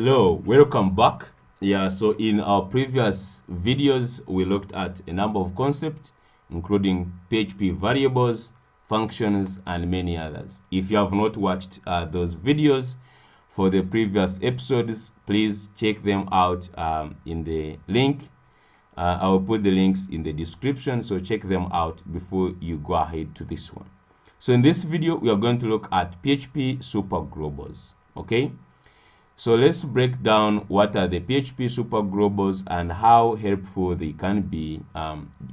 Hello, welcome back. So in our previous videos, we looked at a number of concepts, including PHP variables, functions, and many others. If you have not watched those videos for the previous episodes, please check them out in the link. I will put the links in the description, so check them out before you go ahead to this one. So in this video, we are going to look at PHP Superglobals, okay? So let's break down what are the PHP Superglobals and how helpful they can be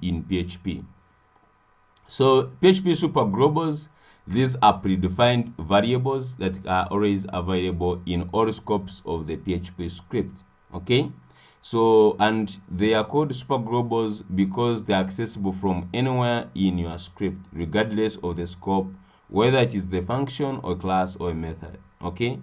in PHP. So PHP Superglobals, these are predefined variables that are always available in all scopes of the PHP script, okay? So, and they are called Superglobals because they are accessible from anywhere in your script, regardless of the scope, whether it is the function or class or a method, okay?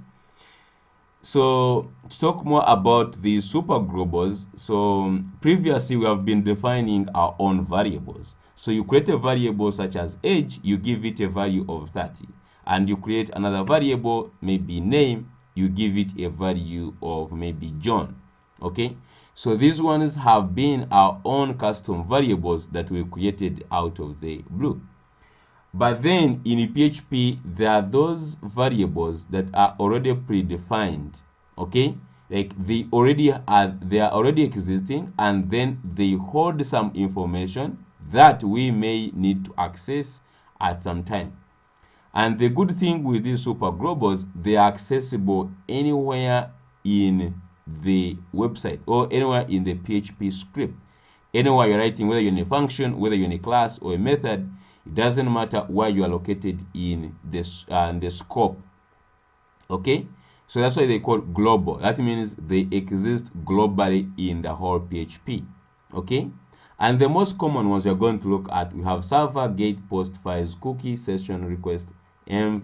So to talk more about the superglobals, so previously we have been defining our own variables. So you create a variable such as age, you give it a value of 30, and you create another variable, maybe name, you give it a value of maybe John, okay? So these ones have been our own custom variables that we created out of the blue. But then in PHP, there are those variables that are already predefined, okay? Like they are already existing, and then they hold some information that we may need to access at some time. And the good thing with these superglobals, they are accessible anywhere in the website or anywhere in the PHP script. Anywhere you're writing, whether you're in a function, whether you're in a class or a method, it doesn't matter where you are located in this the scope, okay? So that's why they call global. That means they exist globally in the whole PHP, okay? And the most common ones we're going to look at, we have server, get, post, files, cookie, session, request, env.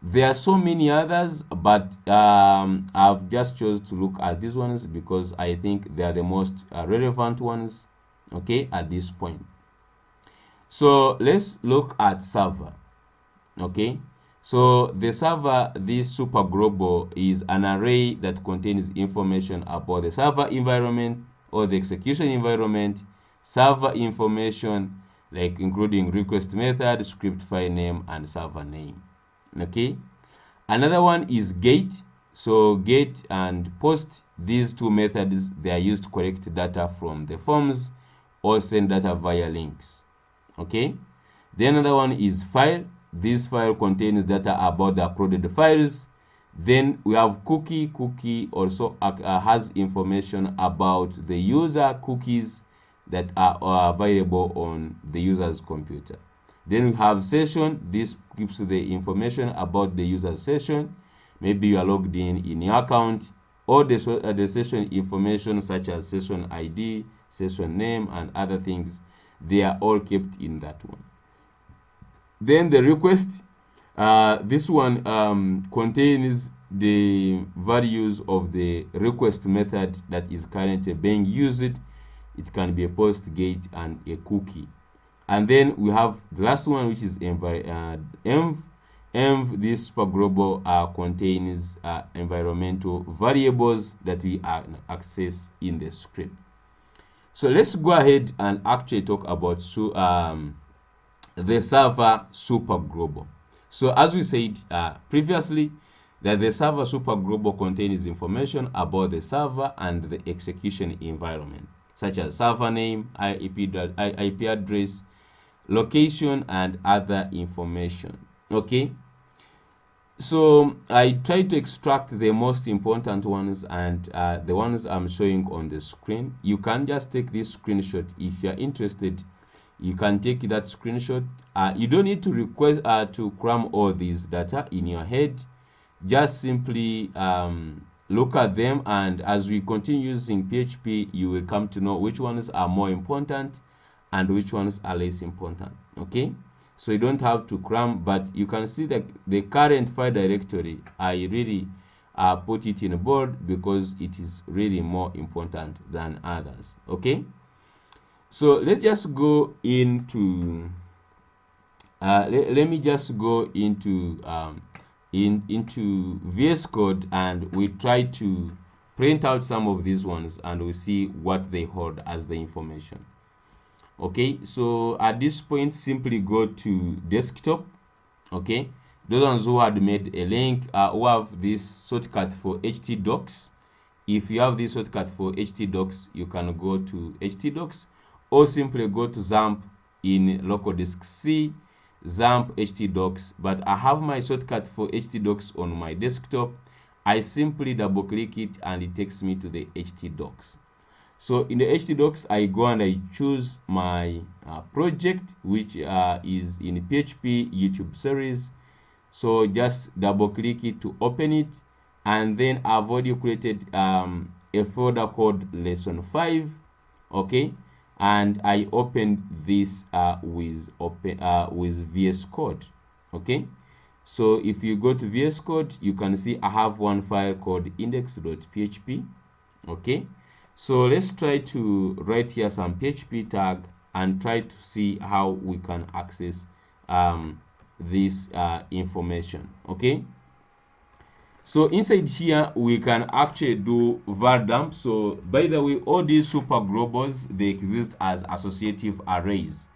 There are so many others, but I've just chose to look at these ones because I think they are the most relevant ones, okay, at this point. So let's look at server, okay? So the server, this superglobal, is an array that contains information about the server environment or the execution environment, server information, like including request method, script file name, and server name, okay? Another one is get. So get and post, these two methods, they are used to collect data from the forms or send data via links, okay? Then another one is file. This file contains data about the uploaded files. Then we have cookie. Cookie also has information about the user cookies that are available on the user's computer. Then we have session. This gives the information about the user session. Maybe you are logged in your account, or the session information such as session ID, session name, and other things. They are all kept in that one. Then the request, this one contains the values of the request method that is currently being used. It can be a post, get, and a cookie. And then we have the last one, which is env. Env, this superglobal contains environmental variables that we access in the script. So let's go ahead and actually talk about the server superglobal. So as we said previously, that the server superglobal contains information about the server and the execution environment, such as server name, IP address, location, and other information, okay? So I try to extract the most important ones, and the ones I'm showing on the screen. You can just take this screenshot if you're interested. You can take that screenshot. You don't need to request to cram all these data in your head. Just simply look at them, and as we continue using PHP, you will come to know which ones are more important and which ones are less important, okay? So you don't have to cram, but you can see that the current file directory, I really put it in bold because it is really more important than others, okay? So let's just go into let me just go into into VS Code, and we try to print out some of these ones, and we see what they hold as the information. Okay, so at this point, simply go to desktop. Okay, those ones who had made a link, who have this shortcut for htdocs. If you have this shortcut for htdocs, you can go to htdocs, or simply go to XAMPP in local disk C, XAMPP htdocs. But I have my shortcut for htdocs on my desktop. I simply double click it and it takes me to the htdocs. So in the htdocs, I go and I choose my project, which is in PHP YouTube series. So just double click it to open it, and then I've already created a folder called lesson 5. Okay, and I opened this with VS Code. Okay, so if you go to VS Code, you can see I have one file called index.php. Okay, so let's try to write here some PHP tag and try to see how we can access this information. Okay, so inside here we can actually do var dump. So by the way, all these superglobals, they exist as associative arrays.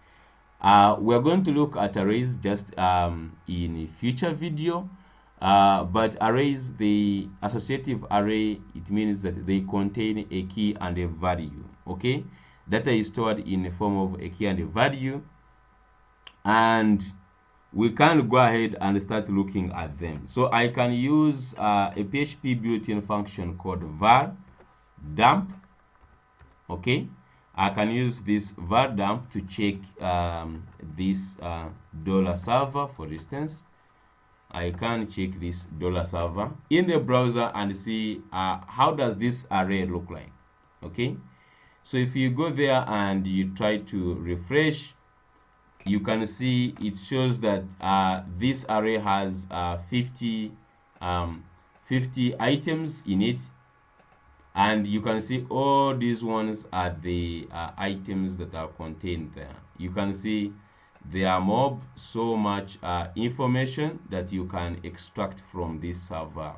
We're going to look at arrays just in a future video. But arrays, the associative array, it means that they contain a key and a value. Okay, data is stored in the form of a key and a value, and we can go ahead and start looking at them. So I can use a PHP built-in function called var dump. Okay, I can use this var dump to check this $server, for instance. I can check this $server in the browser and see how does this array look like. Okay, so if you go there and you try to refresh, you can see it shows that this array has 50 items in it, and you can see all these ones are the items that are contained there. You can see there are so much information that you can extract from this server.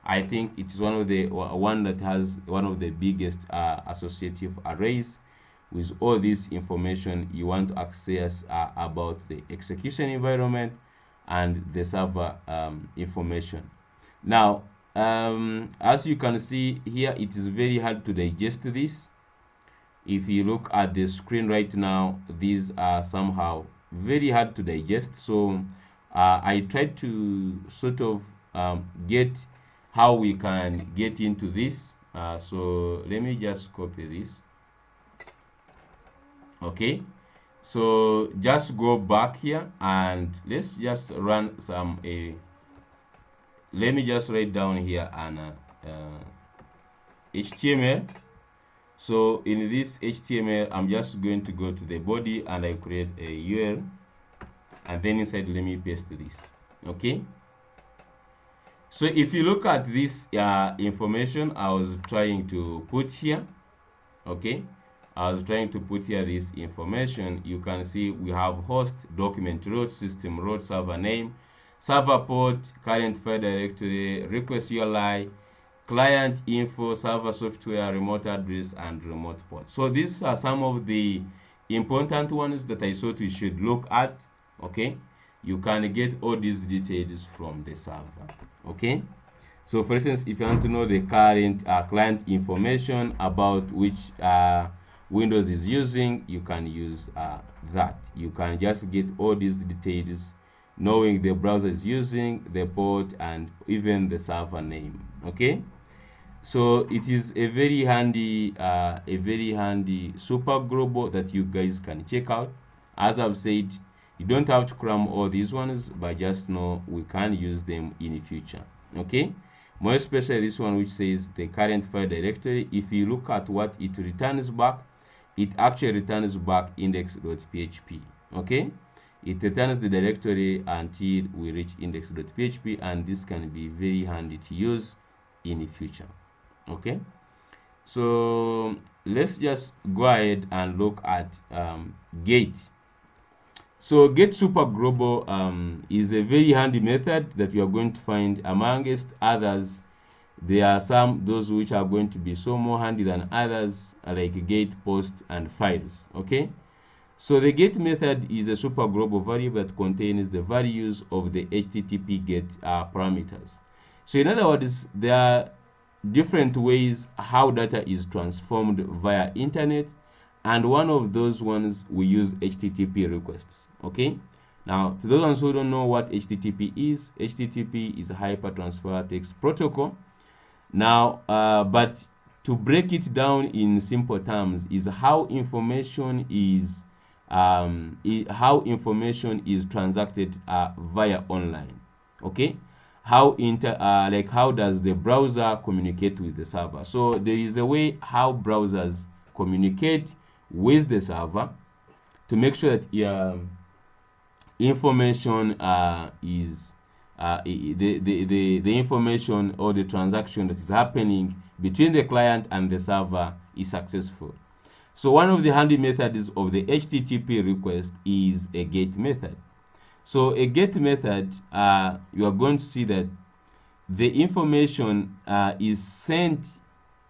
I think it's one that has one of the biggest associative arrays with all this information you want to access about the execution environment and the server information. Now, as you can see here, it is very hard to digest this. If you look at the screen right now, these are somehow very hard to digest. So I tried to sort of get how we can get into this. So let me just copy this. Okay, so just go back here and let's just run some let me just write down here an HTML. So in this HTML, I'm just going to go to the body and I create a URL, and then inside let me paste this. Okay, so if you look at this information I was trying to put here, okay, I was trying to put here this information. You can see we have host, document root, system root, server name, server port, current file directory, request URI, client info, server software, remote address, and remote port. So these are some of the important ones that I thought we should look at. Okay, you can get all these details from the server. Okay, so for instance, if you want to know the current client information about which Windows is using, you can use that. You can just get all these details knowing the browser is using, the port, and even the server name. Okay, so it is a very handy super global that you guys can check out. As I've said, you don't have to cram all these ones, but just know we can use them in the future. Okay, more especially this one which says the current file directory. If you look at what it returns back, it actually returns back index.php. Okay, it returns the directory until we reach index.php, and this can be very handy to use in the future. Okay, so let's just go ahead and look at gate. So get Superglobal is a very handy method that you are going to find amongst others. There are those which are going to be so more handy than others, like get, post, and files. Okay. So the get method is a superglobal variable that contains the values of the HTTP get parameters. So in other words, there are different ways how data is transformed via internet, and one of those ones we use HTTP requests. Okay. Now, to those ones who don't know what HTTP is a hypertransfer text protocol. Now, but to break it down in simple terms is how information is transacted via online. Okay, how does the browser communicate with the server? So there is a way how browsers communicate with the server to make sure that information the information or the transaction that is happening between the client and the server is successful. So one of the handy methods of the HTTP request is a get method. So a get method, you are going to see that the information is sent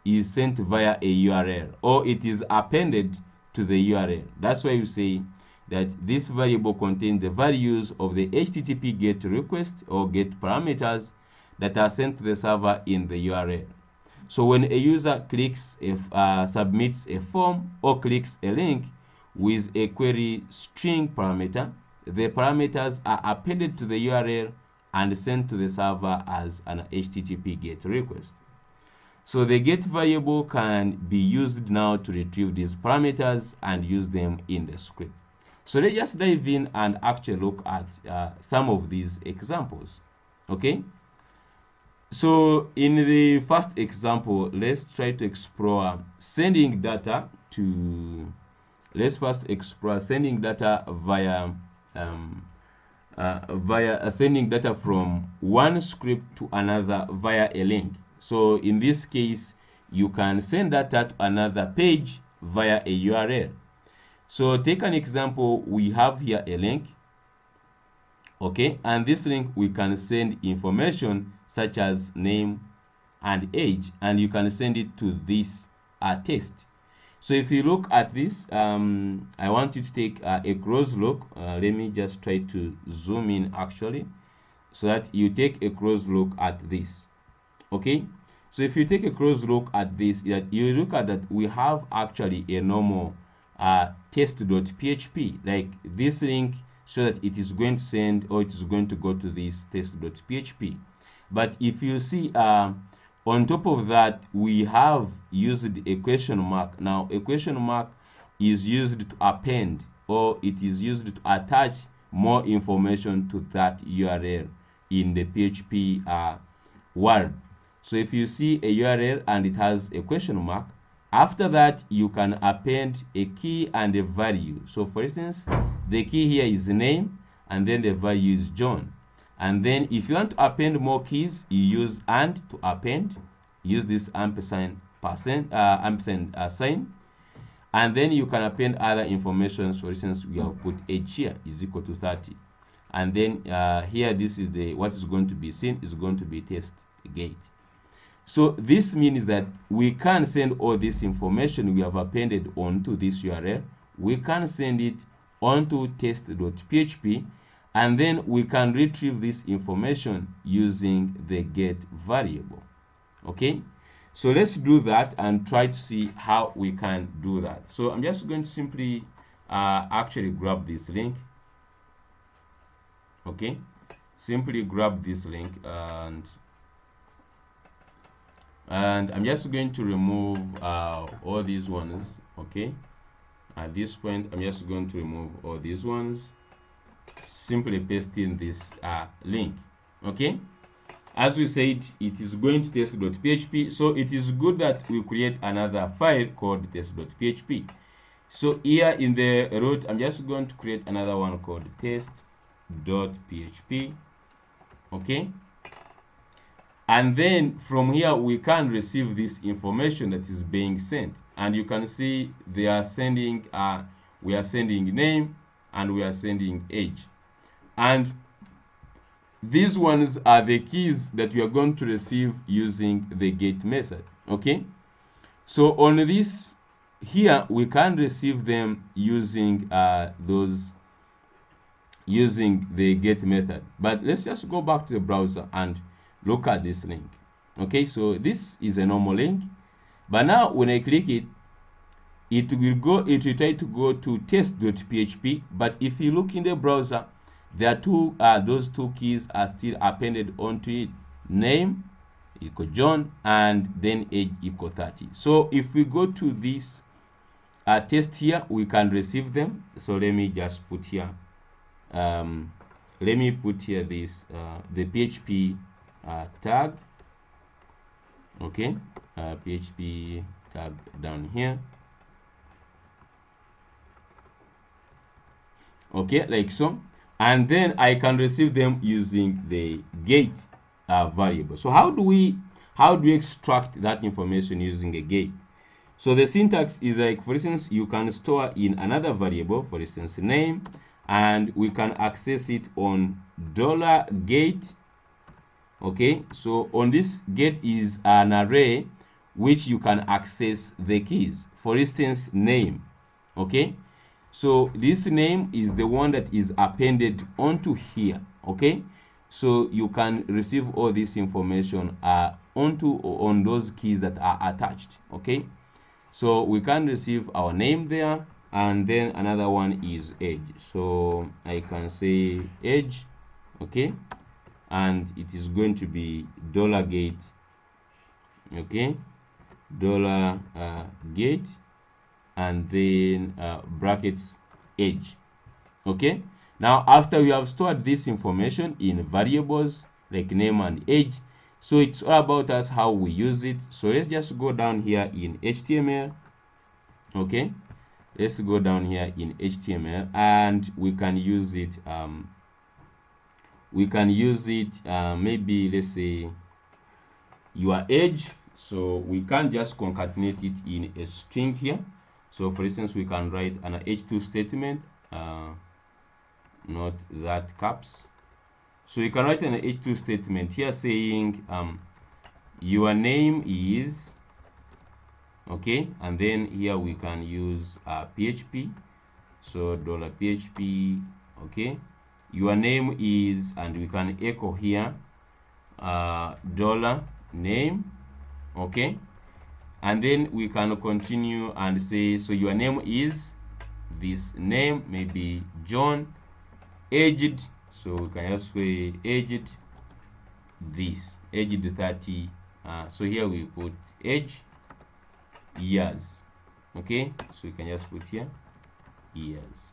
via a URL, or it is appended to the URL. That's why you say that this variable contains the values of the HTTP GET request or GET parameters that are sent to the server in the URL. So when a user submits a form or clicks a link with a query string parameter, the parameters are appended to the URL and sent to the server as an HTTP GET request. So the GET variable can be used now to retrieve these parameters and use them in the script. So let's just dive in and actually look at some of these examples. Okay. So in the first example, let's try to explore sending data to. Let's first explore sending data via sending data from one script to another via a link. So in this case, you can send data to another page via a URL. So take an example. We have here a link. Okay, and this link we can send information such as name and age, and you can send it to this test. So if you look at this, I want you to take a close look. Let me just try to zoom in actually, so that you take a close look at this. Okay, so if you take a close look at this, you look at that we have actually a normal test.php, like this link, so that it is going to send, or it is going to go to this test.php. But if you see on top of that, we have used a question mark. Now a question mark is used to append, or it is used to attach more information to that URL in the PHP world. So if you see a URL and it has a question mark, after that you can append a key and a value. So for instance, the key here is name, and then the value is John. And then if you want to append more keys, you use and to append. Use this ampersand sign, and then you can append other information. For instance, we have put age here is equal to 30, and then here this is what is going to be seen is going to be test gate. So this means that we can send all this information we have appended onto this URL. We can send it onto test.php, and then we can retrieve this information using the get variable. Okay, so let's do that and try to see how we can do that. So I'm just going to simply actually grab this link. Okay, simply grab this link, and I'm just going to remove all these ones. Okay, at this point I'm just going to remove all these ones, simply pasting this link. Okay, as we said, it is going to test.php, so it is good that we create another file called test.php. So here in the root, I'm just going to create another one called test.php. Okay, and then from here we can receive this information that is being sent, and you can see they are sending we are sending name, and we are sending age. And these ones are the keys that we are going to receive using the get method. Okay, so on this here we can receive them using using the get method. But let's just go back to the browser and look at this link. Okay, so this is a normal link, but now when I click it, it will try to go to test.php. But if you look in the browser, there are those two keys are still appended onto it: name equal John and then age equal 30. So if we go to this test here, we can receive them. So let me just put here let me put here this the PHP tag. Okay, PHP tag down here. Okay, like so, and then I can receive them using the get variable. So how do we extract that information using a get? So the syntax is like, for instance, you can store in another variable, for instance name, and we can access it on $get. Okay, so on this get is an array which you can access the keys. For instance, name. Okay, so this name is the one that is appended onto here. Okay, so you can receive all this information on those keys that are attached. Okay, so we can receive our name there, and then another one is age. So I can say age. Okay, and it is going to be $get. Okay, $get, and then brackets age. Okay, now after we have stored this information in variables like name and age, so it's all about us how we use it. So let's just go down here in HTML. Okay, let's go down here in HTML, and we can use it maybe let's say your age. So we can just concatenate it in a string here. So for instance, we can write an h2 statement, not that caps. So you can write an h2 statement here saying your name is, okay, and then here we can use PHP. So $PHP, okay, your name is, and we can echo here $name, okay, and then we can continue and say, so your name is this name, maybe John, aged, so we can just say aged this, aged 30. So here we put age, years. Okay, so we can just put here years.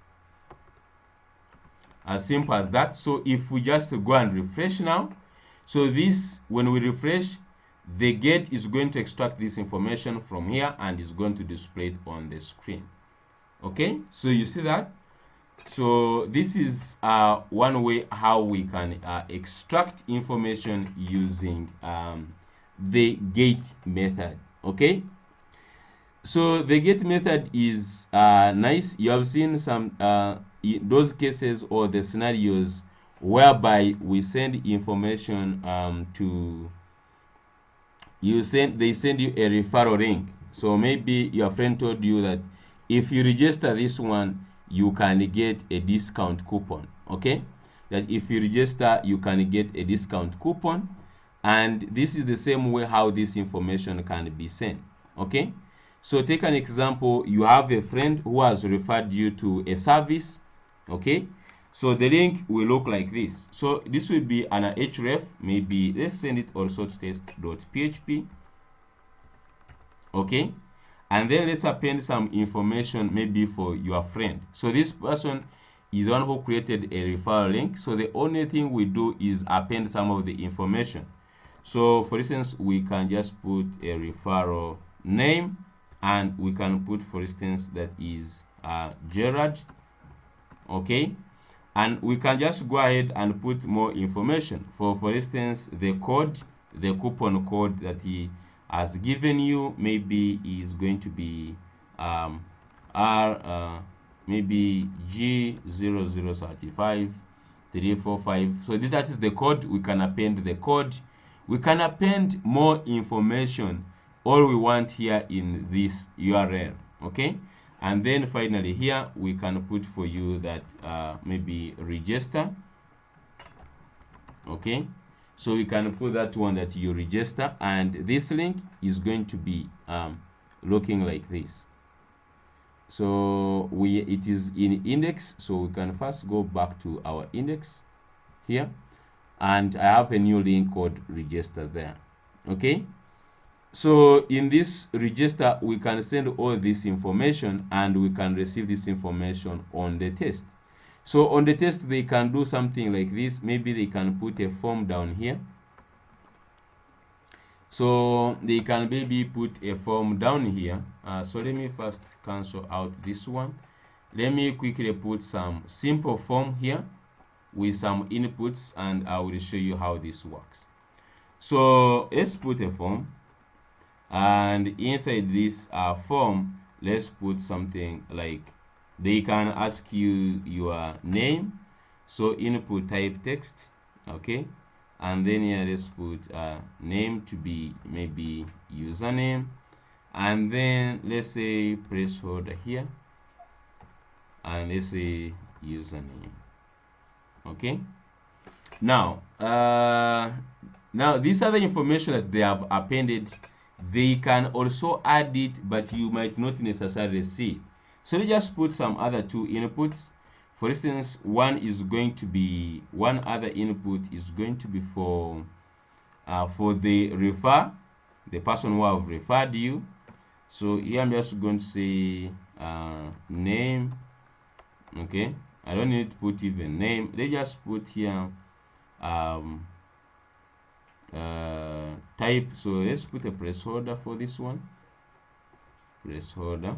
As simple as that. So if we just go and refresh now, so this, when we refresh, the get is going to extract this information from here and is going to display it on the screen. Okay, so you see that. So this is one way how we can extract information using the get method. Okay, so the get method is nice. You have seen some those cases or the scenarios whereby we send information to they send you a referral link. So maybe your friend told you that if you register this one, you can get a discount coupon. Okay, that if you register, you can get a discount coupon, and this is the same way how this information can be sent. Okay, so take an example. You have a friend who has referred you to a service. Okay, so the link will look like this. So this will be an href. Maybe let's send it also to test.php. Okay, and then let's append some information maybe for your friend. So this person is the one who created a referral link. So the only thing we do is append some of the information. So for instance, we can just put a referral name, and we can put, for instance, that is Gerard. Okay, and we can just go ahead and put more information. For instance, the code, the coupon code that he has given you, maybe is going to be maybe G0035 345. So that is the code. We can append the code. We can append more information, all we want here in this URL. Okay, and then finally here we can put for you that maybe register. Okay, so we can put that one that you register, and this link is going to be looking like this. So it is in index, so we can first go back to our index here, and I have a new link called register there. Okay, so in this register we can send all this information, and we can receive this information on the test. So on the test they can do something like this. Maybe they can put a form down here. So they can maybe put a form down here. So let me first cancel out this one. Let me quickly put some simple form here with some inputs, and I will show you how this works. So let's put a form, and inside this form, let's put something like, they can ask you your name, so input type text. Okay, and then here let's put name to be maybe username, and then let's say placeholder here, and let's say username. Okay, now this other information that they have appended, they can also add it, but you might not necessarily see. So let's just put some other two inputs. For instance, one other input is going to be for the refer, the person who have referred you. So here I'm just going to say name. Okay, I don't need to put even name. Let's just put here type. So let's put a placeholder for this one, placeholder,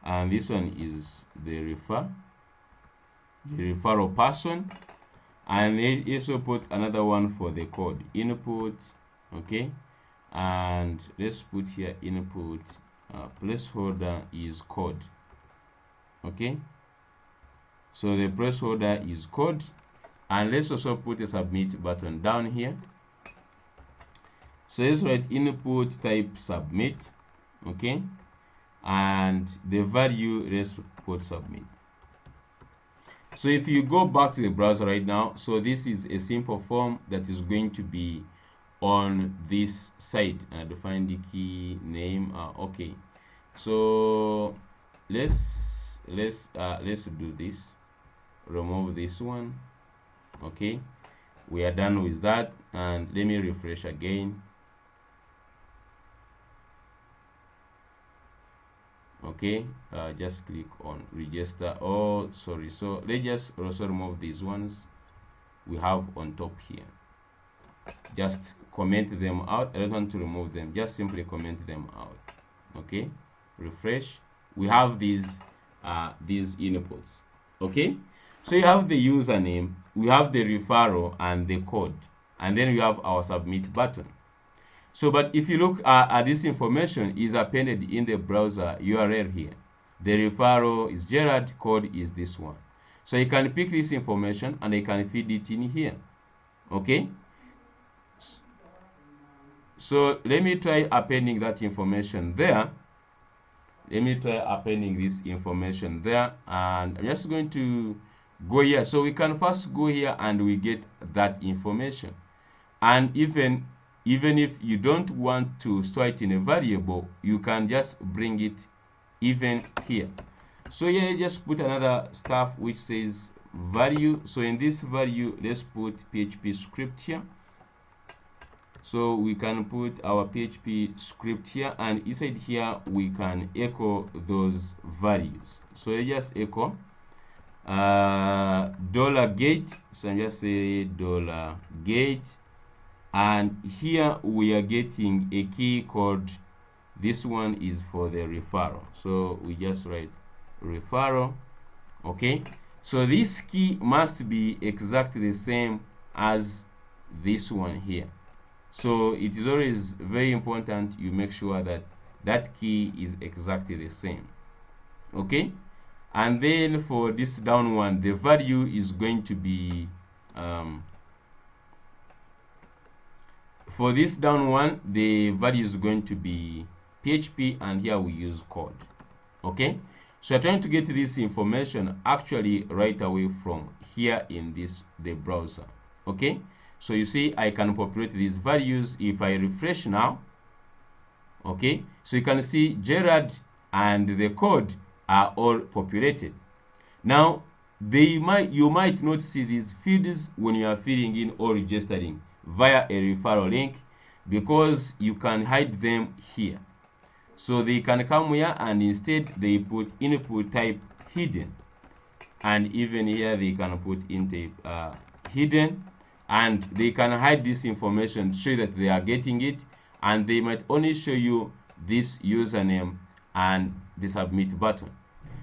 and this one is the referral person, and they also put another one for the code input. Okay, and let's put here input placeholder is code. Okay, so the placeholder is code, and let's also put a submit button down here. So let's write input type submit. Okay, and the value, let's put submit. So if you go back to the browser right now, so this is a simple form that is going to be on this site, and define the key name. Okay, so let's do this, remove this one. Okay, we are done with that, and let me refresh again. Okay, just click on register. Oh, sorry. So let's just also remove these ones we have on top here. Just comment them out. I don't want to remove them, just simply comment them out. Okay, refresh. We have these inputs. Okay, so you have the username, we have the referral and the code, and then we have our submit button. So, but if you look at this information is appended in the browser URL here. The referral is Gerard, code is this one. So you can pick this information and you can feed it in here. Okay. So let me try appending that information there. Let me try appending this information there, and I'm just going to go here. So we can first go here and we get that information, and even if you don't want to store it in a variable, you can just bring it even here. So here, just put another stuff which says value. So in this value, let's put PHP script here. So we can put our PHP script here, and inside here we can echo those values. So I just echo $gate. So I just say $gate. And here we are getting a key code. This one is for the referral. So we just write referral. Okay. So this key must be exactly the same as this one here. So it is always very important you make sure that that key is exactly the same. Okay. And then for this down one, the value is going to be for this down one, the value is going to be PHP, and here we use code. Okay, so you're trying to get this information actually right away from here in the browser. Okay, so you see I can populate these values if I refresh now. Okay, so you can see Gerard and the code are all populated. Now you might not see these fields when you are filling in or registering via a referral link, because you can hide them here. So they can come here and instead they put input type hidden, and even here they can put in type hidden, and they can hide this information to show that they are getting it, and they might only show you this username and the submit button,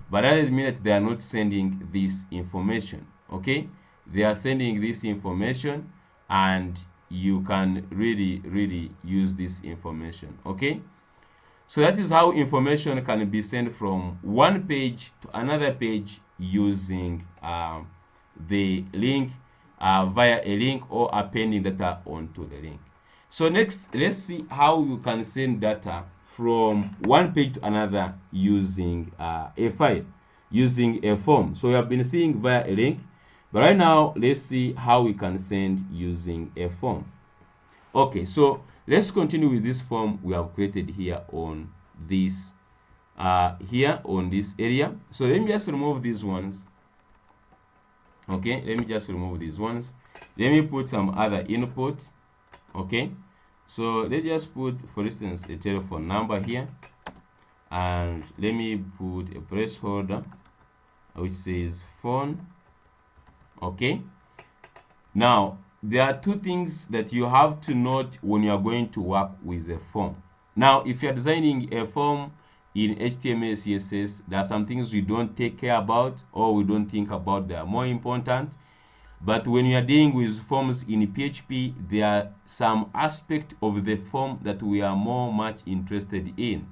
but that doesn't mean that they are not sending this information. Okay, they are sending this information, and you can really use this information. Okay, so that is how information can be sent from one page to another page using the link, via a link or appending data onto the link. So next, let's see how you can send data from one page to another using a file, using a form. So we have been seeing via a link, but right now let's see how we can send using a form. Okay, so let's continue with this form we have created here on this area. So let me just remove these ones. Okay, let me just remove these ones. Let me put some other input. Okay, so let's just put, for instance, a telephone number here, and let me put a placeholder which says phone. Okay, now there are two things that you have to note when you are going to work with a form. Now, if you are designing a form in HTML, CSS, there are some things we don't take care about or we don't think about that are more important. But when you are dealing with forms in PHP, there are some aspect of the form that we are much interested in.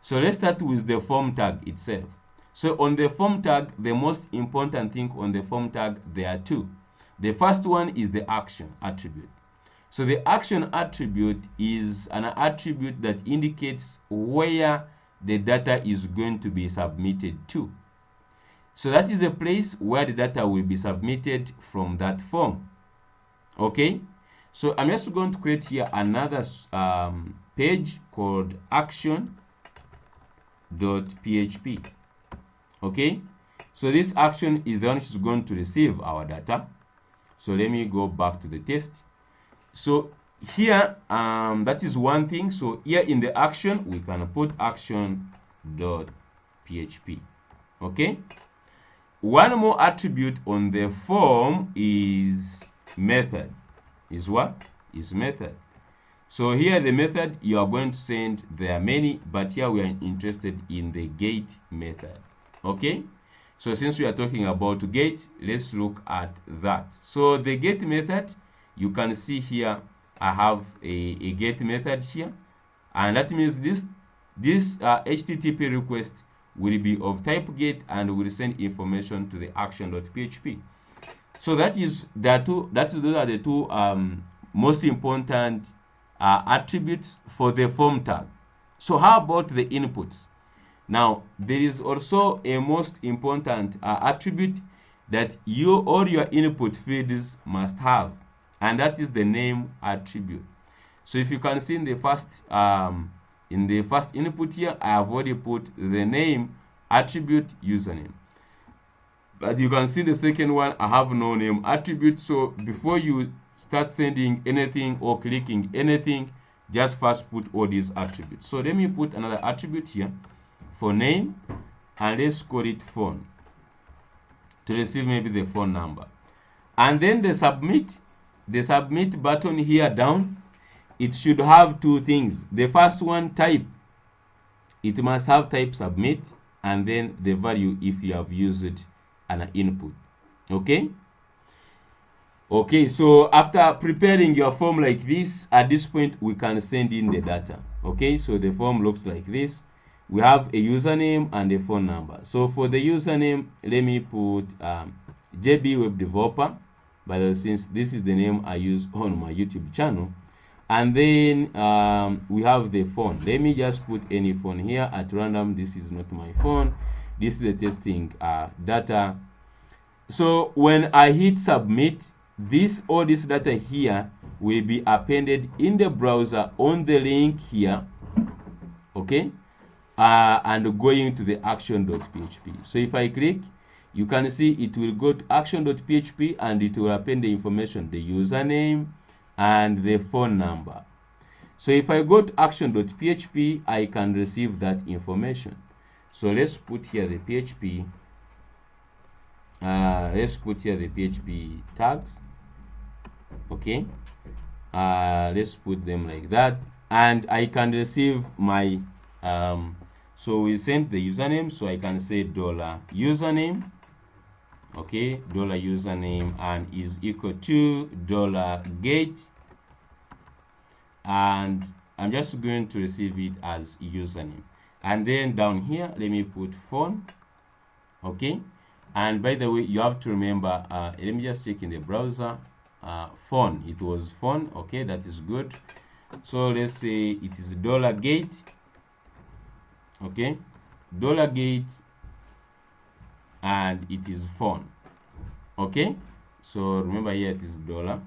So let's start with the form tag itself. So on the form tag, the most important thing on the form tag, there are two. The first one is the action attribute. So the action attribute is an attribute that indicates where the data is going to be submitted to. So that is a place where the data will be submitted from that form. Okay, so I'm just going to create here another page called action.php. Okay, so this action is the one which is going to receive our data. So let me go back to the test. So here, that is one thing. So here in the action, we can put action.php. Okay, one more attribute on the form is method. Is what? Is method. So here the method you are going to send, there are many, but here we are interested in the get method. Okay, so since we are talking about get, let's look at that. So the get method, you can see here I have a get method here, and that means this HTTP request will be of type get and will send information to the action.php. So those are the two most important attributes for the form tag. So how about the inputs? Now there is also a most important attribute that all your input fields must have, and that is the name attribute. So if you can see in the first input here, I have already put the name attribute username, but you can see the second one, I have no name attribute. So before you start sending anything or clicking anything, just first put all these attributes. So let me put another attribute here for name, and let's call it phone to receive maybe the phone number. And then the submit button here down, it should have two things. The first one, type. It must have type submit, and then the value if you have used an input. Okay, so after preparing your form like this, at this point we can send in the data. Okay, so the form looks like this. we have a username and a phone number. So for the username, let me put JB Web Developer, by the way, since this is the name I use on my YouTube channel. And then we have the phone. Let me just put any phone here at random. This is not my phone. This is a testing data. So when I hit submit, all this data here will be appended in the browser on the link here, okay, and going to the action.php. So if I click, you can see it will go to action.php and it will append the information, the username and the phone number. So if I go to action.php, I can receive that information. So let's put here the PHP. Let's put here the PHP tags. Okay. Let's put them like that, and I can receive my so we sent the username, so I can say $username. Okay, $username and is equal to $get, and I'm just going to receive it as username. And then down here, let me put phone. Okay, and by the way, you have to remember, let me just check in the browser. Phone, it was phone. Okay, that is good. So let's say it is $get. Okay, $get, and it is phone. Okay, so remember here it is $.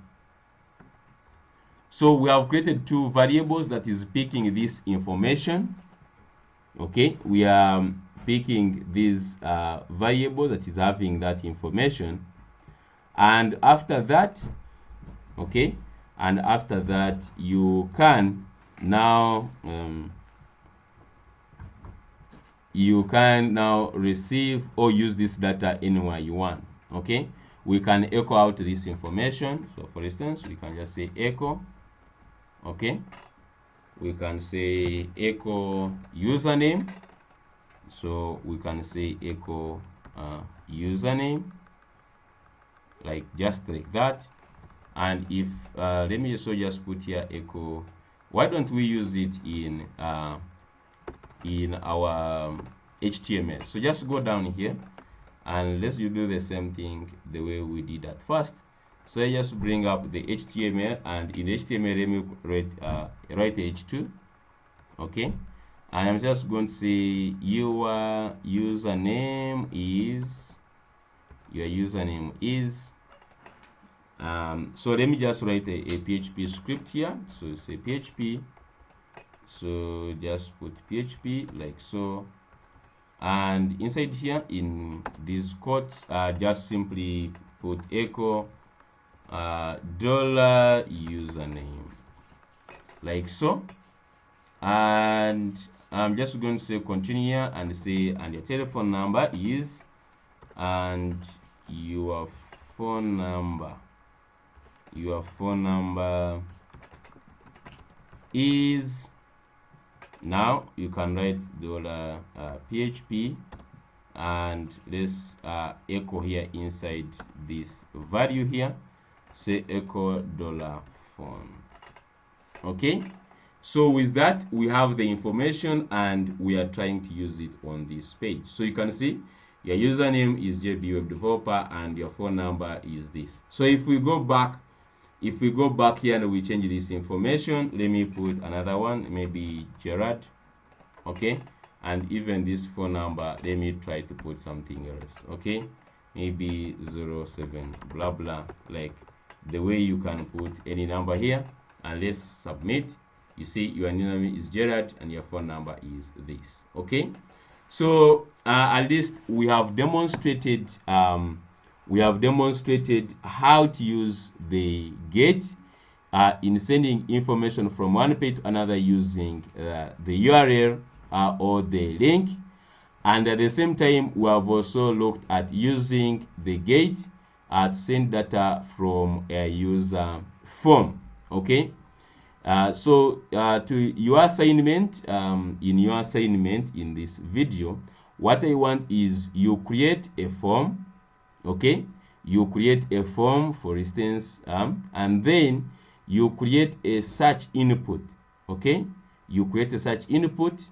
So we have created two variables that is picking this information. Okay, we are picking this variable that is having that information, and after that, okay, and after that you can now receive or use this data anywhere you want. Okay, we can echo out this information. So for instance, we can just say echo. Okay, we can say echo username. So we can say echo username, like just like that. And if let me also just put here echo, why don't we use it in our HTML? So just go down here and let's do the same thing the way we did at first. So I just bring up the HTML, and in HTML let me write h2. Okay, and I'm just going to say your username is so let me just write a PHP script here. So say PHP, so just put PHP like so, and inside here in these quotes just simply put echo $username like so, and I'm just going to say continue here and say and your telephone number is, and your phone number is. Now you can write $PHP and let's echo here inside this value here, say echo $phone. Okay, so with that we have the information and we are trying to use it on this page. So you can see your username is JB Web Developer and your phone number is this. So if we go back here and we change this information, let me put another one, maybe Gerard. Okay, and even this phone number, let me try to put something else. Okay, maybe 07 blah blah, like the way you can put any number here, and let's submit. You see your name is Gerard and your phone number is this. Okay, so at least we have demonstrated how to use the get in sending information from one page to another using the URL or the link, and at the same time we have also looked at using the get to send data from a user form. Okay, so to your assignment, in this video, what I want is you create a form. Okay, you create a form, for instance, and then you create a search input. Okay, you create a search input,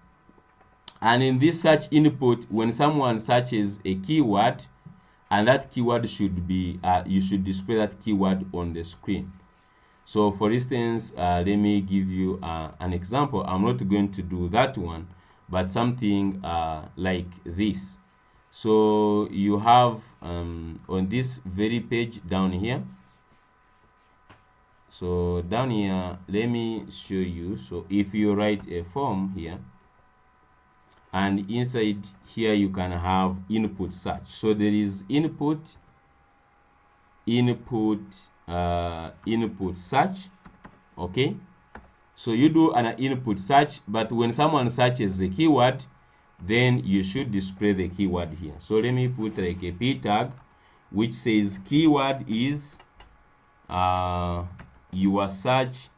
And in this search input, when someone searches a keyword, and that keyword should be, you should display that keyword on the screen. So for instance, let me give you an example. I'm not going to do that one, but something like this. So you have on this very page down here. So down here, let me show you. So if you write a form here, and inside here you can have input search. So there is input search. Okay, so you do an input search, but when someone searches the keyword, then you should display the keyword here. So let me put like a p tag which says keyword is your search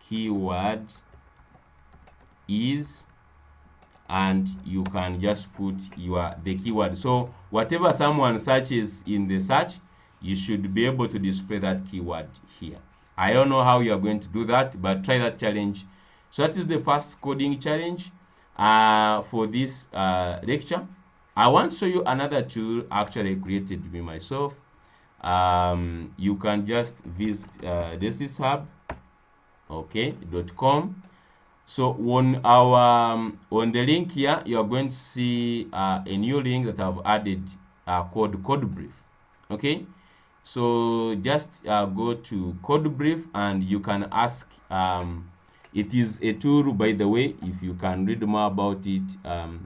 keyword is, and you can just put the keyword. So whatever someone searches in the search, you should be able to display that keyword here. I don't know how you are going to do that, but try that challenge. So that is the first coding challenge for this lecture. I want to show you another tool actually created by myself. You can just visit this is hub, okay, .com. So on our on the link here, you are going to see a new link that I've added called Codebrief. Okay, so just go to Codebrief and you can ask. It is a tool, by the way. If you can read more about it,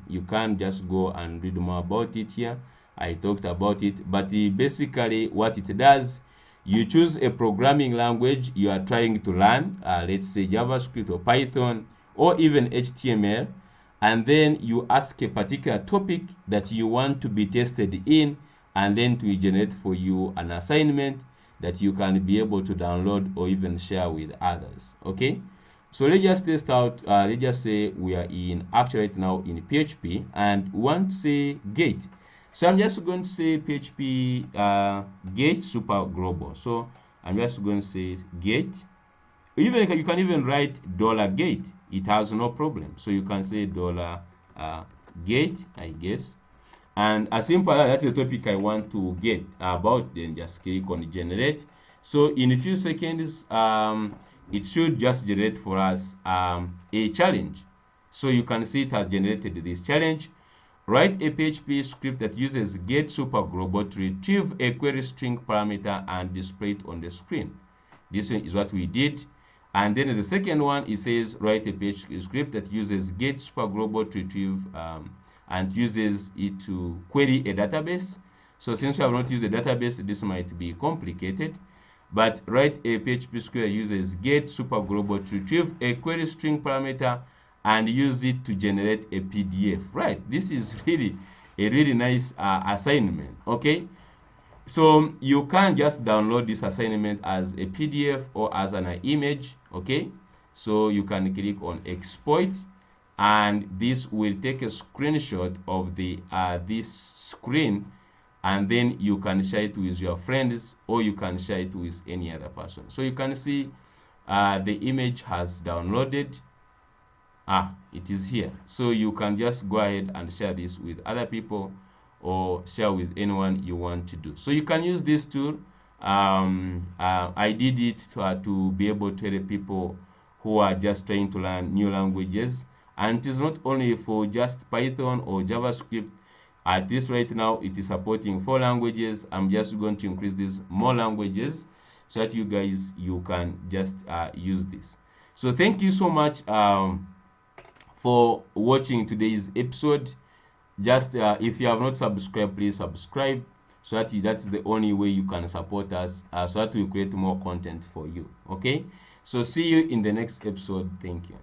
you can just go and read more about it here. I talked about it, but basically what it does, you choose a programming language you are trying to learn, let's say JavaScript or Python or even HTML, and then you ask a particular topic that you want to be tested in, and then to generate for you an assignment that you can be able to download or even share with others. Okay, so let's just test out, let's just say we are in actually right now in PHP and we want to say gate. So I'm just going to say PHP gate Superglobals. So I'm just going to say gate. Even you can even write $gate. It has no problem. So you can say $gate, I guess. And as simple as that's the topic I want to get about, then just click on generate. So in a few seconds, it should just generate for us a challenge. So you can see it has generated this challenge. Write a PHP script that uses get Superglobal to retrieve a query string parameter and display it on the screen. This is what we did. And then the second one, it says write a PHP script that uses get Superglobal to retrieve and uses it to query a database. So since we have not used a database, this might be complicated. But write a PHP script that uses get Superglobal to retrieve a query string parameter and use it to generate a PDF. Right, this is really a really nice assignment. Okay, so you can just download this assignment as a PDF or as an image. Okay, so you can click on export, and this will take a screenshot of the this screen, and then you can share it with your friends or you can share it with any other person. So you can see the image has downloaded. It is here. So you can just go ahead and share this with other people or share with anyone you want to do. So you can use this tool. I did it to be able to help people who are just trying to learn new languages. And it is not only for just Python or JavaScript. At this right now, it is supporting 4 languages. I'm just going to increase these more languages so that you guys, you can just use this. So thank you so much for watching today's episode. Just if you have not subscribed, please subscribe, so that that's the only way you can support us, so that we create more content for you. Okay, so see you in the next episode. Thank you.